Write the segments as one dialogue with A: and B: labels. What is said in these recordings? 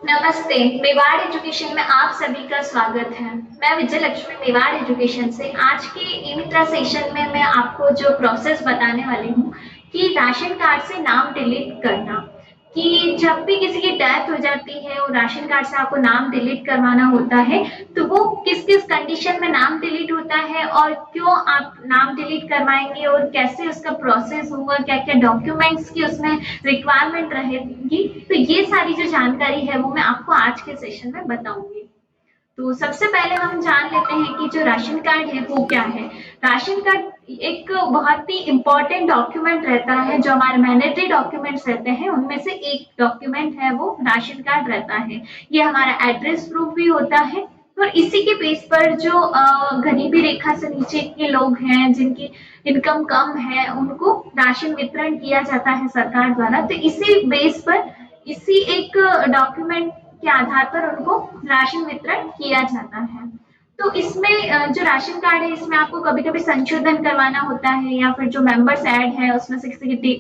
A: नमस्ते, मेवाड़ एजुकेशन में आप सभी का स्वागत है। मैं विजय लक्ष्मी मेवाड़ एजुकेशन से। आज के ई-मित्रा सेशन में मैं आपको जो प्रोसेस बताने वाली हूँ कि राशन कार्ड से नाम डिलीट करना। कि जब भी किसी की डेथ हो जाती है और राशन कार्ड से आपको नाम डिलीट करवाना होता है, तो वो किस किस कंडीशन में नाम डिलीट होता है और क्यों आप नाम डिलीट करवाएंगे और कैसे उसका प्रोसेस होगा, क्या क्या डॉक्यूमेंट्स की उसमें रिक्वायरमेंट रहेगी, तो ये सारी जो जानकारी है वो मैं आपको आज के सेशन में बताऊंगी। तो सबसे पहले हम जान लेते हैं कि जो राशन कार्ड है वो क्या है। राशन कार्ड एक बहुत ही इम्पोर्टेंट डॉक्यूमेंट रहता है, जो हमारे मैंडेटरी डॉक्यूमेंट्स रहते हैं उनमें से एक डॉक्यूमेंट है वो राशन कार्ड रहता है। ये हमारा एड्रेस प्रूफ भी होता है और इसी के बेस पर जो गरीबी रेखा से नीचे के लोग हैं, जिनकी इनकम कम है, उनको राशन वितरण किया जाता है सरकार द्वारा। तो इसी बेस पर, इसी एक डॉक्यूमेंट के आधार पर उनको राशन वितरण किया जाता है। तो इसमें जो राशन कार्ड है इसमें आपको कभी कभी संशोधन करवाना होता है, या फिर जो मेंबर्स ऐड है उसमें से किसी की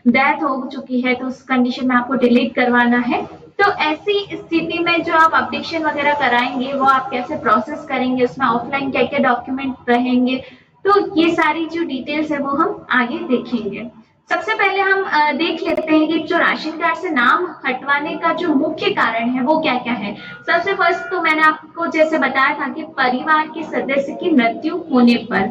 A: डेथ हो चुकी है तो उस कंडीशन में आपको डिलीट करवाना है। तो ऐसी स्थिति में जो आप अपडेशन वगैरह कराएंगे वो आप कैसे प्रोसेस करेंगे, उसमें ऑफलाइन क्या क्या डॉक्यूमेंट रहेंगे, तो ये सारी जो डिटेल्स है वो हम आगे देखेंगे। सबसे पहले हम देख लेते हैं कि जो राशन कार्ड से नाम हटवाने का जो मुख्य कारण है वो क्या क्या है। सबसे फर्स्ट तो मैंने आपको जैसे बताया था कि परिवार के सदस्य की मृत्यु होने पर।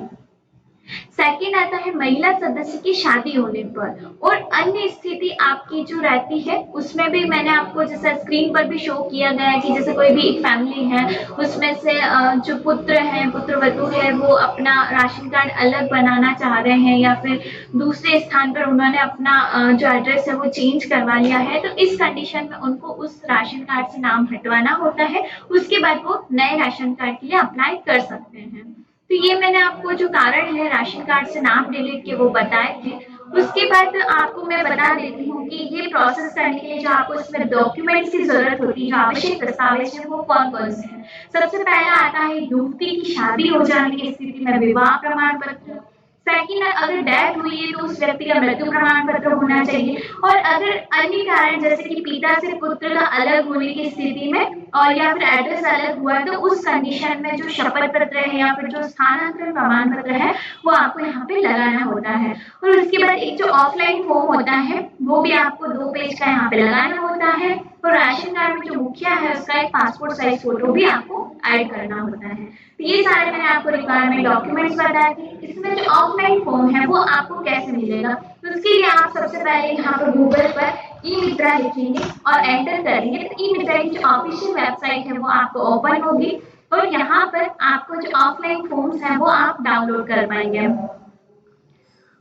A: सेकंड आता है महिला सदस्य की शादी होने पर। और अन्य स्थिति आपकी जो रहती है उसमें भी मैंने आपको जैसे स्क्रीन पर भी शो किया गया है कि जैसे कोई भी एक फैमिली है, उसमें से जो पुत्र है, पुत्र वधू है, वो अपना राशन कार्ड अलग बनाना चाह रहे हैं या फिर दूसरे स्थान पर उन्होंने अपना जो एड्रेस है वो चेंज करवा लिया है, तो इस कंडीशन में उनको उस राशन कार्ड से नाम हटवाना होता है। उसके बाद वो नए राशन कार्ड के लिए अप्लाई कर सकते हैं। तो ये मैंने आपको जो कारण है राशन कार्ड से नाम डिलीट के वो बताए थे। उसके बाद आपको मैं बता देती हूँ कि ये प्रोसेस करने के लिए जो आपको इसमें डॉक्यूमेंट्स की जरूरत होती है, जो आवश्यक दस्तावेज है वो कौन कौन से हैं। सबसे पहला आता है युवती की शादी हो जाने की स्थिति में विवाह प्रमाण पत्र। सेकंड, अगर डेथ हुई है तो उस व्यक्ति का मृत्यु प्रमाण पत्र होना चाहिए। और अगर अन्य कारण जैसे कि पिता से पुत्र का अलग होने की स्थिति में और या फिर एड्रेस अलग हुआ है, तो उस कंडीशन में जो शपथ पत्र है या फिर जो स्थानांतरण प्रमाण पत्र है वो आपको यहाँ पे लगाना होता है। और उसके बाद एक जो ऑफलाइन फॉर्म होता है वो भी आपको 2 पेज का यहाँ पे लगाना होता है। और राशन कार्ड में जो मुखिया है उसका एक पासपोर्ट साइज फोटो भी आपको ऐड करना होता है। तो ये सारे मैंने आपको रिक्वायरमेंट डॉक्यूमेंट्स बताए थे। इसमें जो ऑफलाइन फॉर्म है वो आपको कैसे मिलेगा, तो उसके लिए आप सबसे पहले यहाँ पर गूगल पर ई मित्रा लिखेंगे और एंटर करेंगे तो ई मित्रा की जो ऑफिशियल वेबसाइट है वो आपको ओपन होगी और यहाँ पर आपको जो ऑफलाइन फॉर्म्स है वो आप डाउनलोड कर पाएंगे।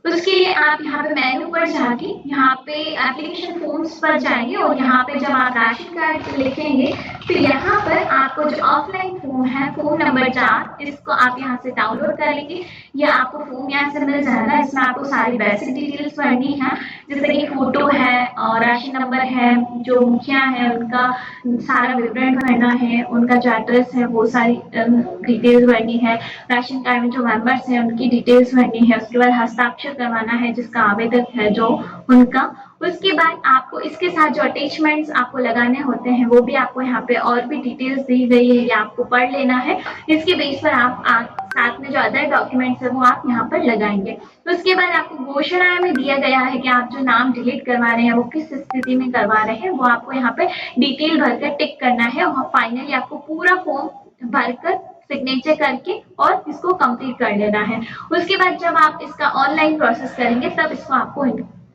A: उसके लिए आप यहाँ पे मेन्यू पर जाके यहाँ पे एप्लीकेशन फॉर्म्स पर जाएंगे और यहाँ पे जब आप राशन कार्ड लिखेंगे तो यहाँ पर आपको जो ऑफलाइन फॉर्म है, फॉर्म नंबर 4, इसको आप यहाँ से डाउनलोड कर लेंगे। ये आपको फॉर्म यहाँ से मिल जाएगा। इसमें आपको सारी बेसिक डिटेल्स भरनी है, जैसे कि फोटो है और राशन नंबर है, जो मुखिया है उनका सारा विवरण भरना है, उनका जो एड्रेस है वो सारी डिटेल्स भरनी है, राशन कार्ड में जो मेंबर्स हैं उनकी डिटेल्स भरनी है, उसके बाद हस्ताक्षर करवाना है जिसका आवेदक है जो उनका। उसके बाद आपको इसके साथ जो अटैचमेंट्स आपको लगाने होते हैं वो भी आपको यहाँ पे और भी डिटेल्स दी गई है, ये आपको पढ़ लेना है। इसके बेस पर आप साथ में जो अदर डॉक्यूमेंट्स है वो आप यहाँ पर लगाएंगे। तो उसके बाद आपको घोषणा में दिया गया है कि आप जो नाम डिलीट करवा रहे हैं वो किस स्थिति में करवा रहे हैं, वो आपको यहाँ पे डिटेल भरकर टिक करना है और फाइनली आपको पूरा फॉर्म भरकर सिग्नेचर करके और इसको कंप्लीट कर लेना है। उसके बाद जब आप इसका ऑनलाइन प्रोसेस करेंगे तब इसको आपको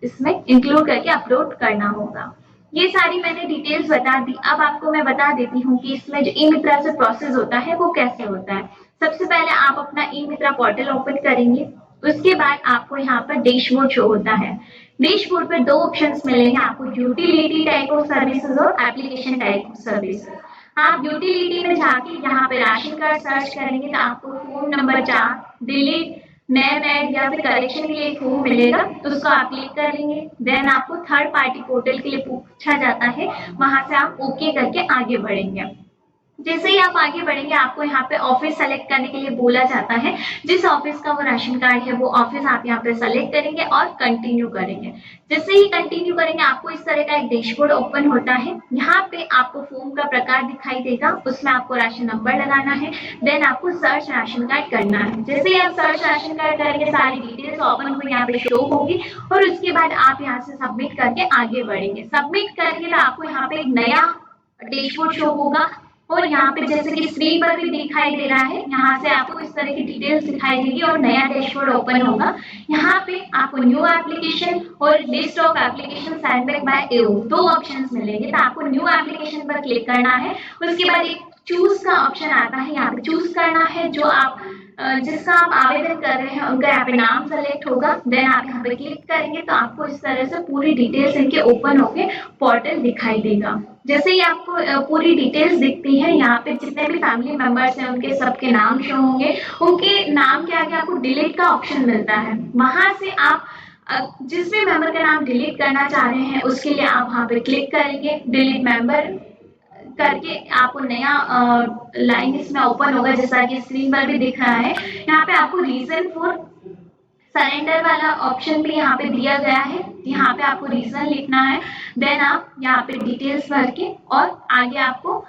A: इसमें इंक्लूड करके अपलोड करना होगा। ये सारी मैंने डिटेल्स बता दी। अब आपको मैं बता देती हूँ कि इसमें जो ई मित्रा से प्रोसेस होता है वो कैसे होता है। सबसे पहले आप अपना ई मित्रा पोर्टल ओपन करेंगे। उसके बाद आपको यहाँ पर डैशबोर्ड शो होता है। डैशबोर्ड पर 2 ऑप्शंस मिलेंगे आपको, यूटिलिटी टाइप ऑफ सर्विसेज और एप्लीकेशन टाइप ऑफ सर्विसेज। आप यूटिलिटी में जाके यहाँ पे राशन कार्ड सर्च करेंगे तो आपको form number 4 delete name add या फिर करेक्शन के लिए एक फॉर्म मिलेगा, तो उसको आप क्लिक करेंगे। देन आपको थर्ड पार्टी पोर्टल के लिए पूछा जाता है, वहां से आप ओके करके आगे बढ़ेंगे। जैसे ही आप आगे बढ़ेंगे आपको यहाँ पे ऑफिस सेलेक्ट करने के लिए बोला जाता है। जिस ऑफिस का वो राशन कार्ड है वो ऑफिस आप यहाँ पे सेलेक्ट करेंगे और कंटिन्यू करेंगे। जैसे ही कंटिन्यू करेंगे आपको इस तरह का एक डैशबोर्ड ओपन होता है। यहाँ पे आपको फॉर्म का प्रकार दिखाई देगा, उसमें आपको राशन नंबर लगाना है। देन आपको सर्च राशन कार्ड करना है। जैसे ही आप सर्च राशन कार्ड करेंगे सारी डिटेल्स ओपन हुई यहाँ पे शो होगी और उसके बाद आप यहाँ से सबमिट करके आगे बढ़ेंगे। सबमिट करेंगे तो आपको यहाँ पे एक नया डैशबोर्ड शो होगा और यहाँ पे जैसे कि स्क्रीन पर भी दिखाई दे रहा है, यहाँ से आपको इस तरह की डिटेल्स दिखाई देगी और नया डैशबोर्ड ओपन होगा। यहाँ पे आपको न्यू एप्लीकेशन और list of application send back by AO दो ऑप्शंस मिलेंगे। तो आपको न्यू एप्लीकेशन पर क्लिक करना है। उसके बाद एक चूज का ऑप्शन आता है, यहाँ पे चूज करना है जो आप जिसका आप आवेदन कर रहे हैं उनका यहाँ पे नाम सेलेक्ट होगा। देन आप यहाँ पे क्लिक करेंगे तो आपको इस तरह से पूरी डिटेल्स इनके ओपन होके पोर्टल दिखाई देगा। जैसे ही आपको पूरी डिटेल्स दिखती है, यहाँ पे जितने भी फैमिली मेंबर्स हैं उनके सबके नाम शो होंगे। उनके नाम के आगे आपको डिलीट का ऑप्शन मिलता है। वहां से आप जिस भी मेंबर का नाम डिलीट करना चाह रहे हैं उसके लिए आप वहाँ पे क्लिक करेंगे। डिलीट मेंबर करके आपको नया लाइन इसमें ओपन होगा जैसा कि स्क्रीन पर भी दिख रहा है। यहाँ पे आपको रीजन फॉर सरेंडर वाला ऑप्शन भी यहाँ पे दिया गया है। यहाँ पे आपको रीजन लिखना है। देन आप यहाँ पे डिटेल्स भर के और आगे आपको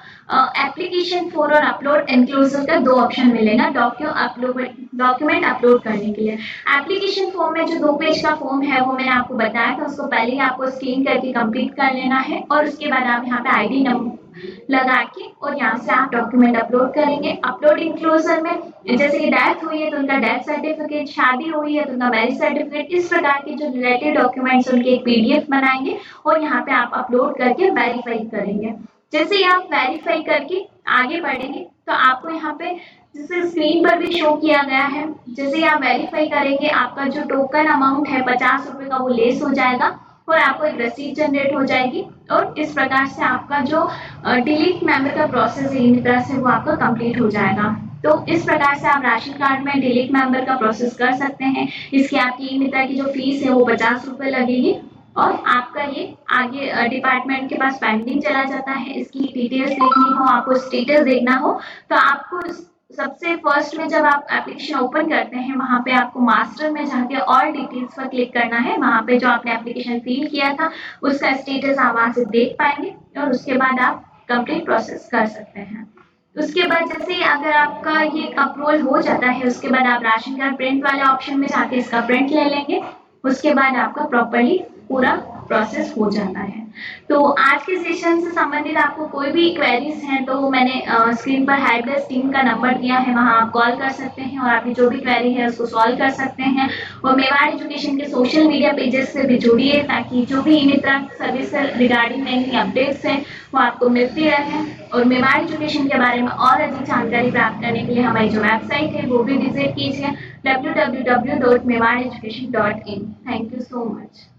A: एप्लीकेशन फॉर और अपलोड इंक्लूसिव का दो ऑप्शन मिलेगा डॉक्यूमेंट अपलोड करने के लिए। एप्लीकेशन फॉर्म में जो 2 पेज का फॉर्म है वो मैंने आपको बताया था, उसको पहले ही आपको स्कैन करके कंप्लीट कर लेना है और उसके बाद आप यहाँ पे आईडी नंबर लगा के और यहाँ से आप डॉक्यूमेंट अपलोड करेंगे। अपलोड इंक्लूजन में जैसे कि डेथ हुई है तो उनका डेथ सर्टिफिकेट, शादी हुई है तो उनका मैरिज सर्टिफिकेट, इस प्रकार के जो रिलेटेड डॉक्यूमेंट्स उनके एक पीडीएफ बनाएंगे और यहाँ पे आप अपलोड करके वेरीफाई करेंगे। जैसे ही आप वेरीफाई करके आगे बढ़ेंगे तो आपको यहाँ पे जैसे स्क्रीन पर भी शो किया गया है, जैसे ही आप वेरीफाई करेंगे आपका जो टोकन अमाउंट है 50 रुपए का वो लेस हो जाएगा और आपको एक रसीद जनरेट हो जाएगी और इस प्रकार से आपका जो डिलीट मेंबर का प्रोसेस है इन तरह से वो आपका कंप्लीट हो जाएगा। तो इस प्रकार से आप राशन कार्ड में डिलीट मेंबर का प्रोसेस कर सकते हैं। इसकी आपकी ई मित्र की जो फीस है वो 50 रुपए लगेगी और आपका ये आगे डिपार्टमेंट के पास पेंडिंग चला जाता है। इसकी डिटेल्स देखनी हो, आपको स्टेटस देखना हो तो आपको सबसे फर्स्ट में जब आप एप्लीकेशन ओपन करते हैं वहां पे आपको मास्टर में जाके और डिटेल्स पर क्लिक करना है। वहां पे जो आपने एप्लीकेशन फिल किया था उसका स्टेटस आप वहां से देख पाएंगे और उसके बाद आप कंप्लीट प्रोसेस कर सकते हैं। उसके बाद जैसे ही अगर आपका ये अप्रूवल हो जाता है उसके बाद आप राशन कार्ड प्रिंट वाले ऑप्शन में जाके इसका प्रिंट ले लेंगे। उसके बाद आपका प्रॉपर्ली पूरा प्रोसेस हो जाता है। तो आज के सेशन से संबंधित आपको कोई भी क्वेरीज हैं तो मैंने स्क्रीन पर हेल्प डेस्क टीम का नंबर दिया है, वहां आप कॉल कर सकते हैं और आपकी जो भी क्वेरी है उसको सॉल्व कर सकते हैं। और मेवाड़ एजुकेशन के सोशल मीडिया पेजेस से भी जुड़िए ताकि जो भी मित्रा सर्विस से रिगार्डिंग नई नई अपडेट्स हैं वो आपको मिलती रहे। और मेवाड़ एजुकेशन के बारे में और अधिक जानकारी प्राप्त करने के लिए हमारी जो वेबसाइट है वो भी विजिट कीजिए www.mewadeducation.in। Thank you so much.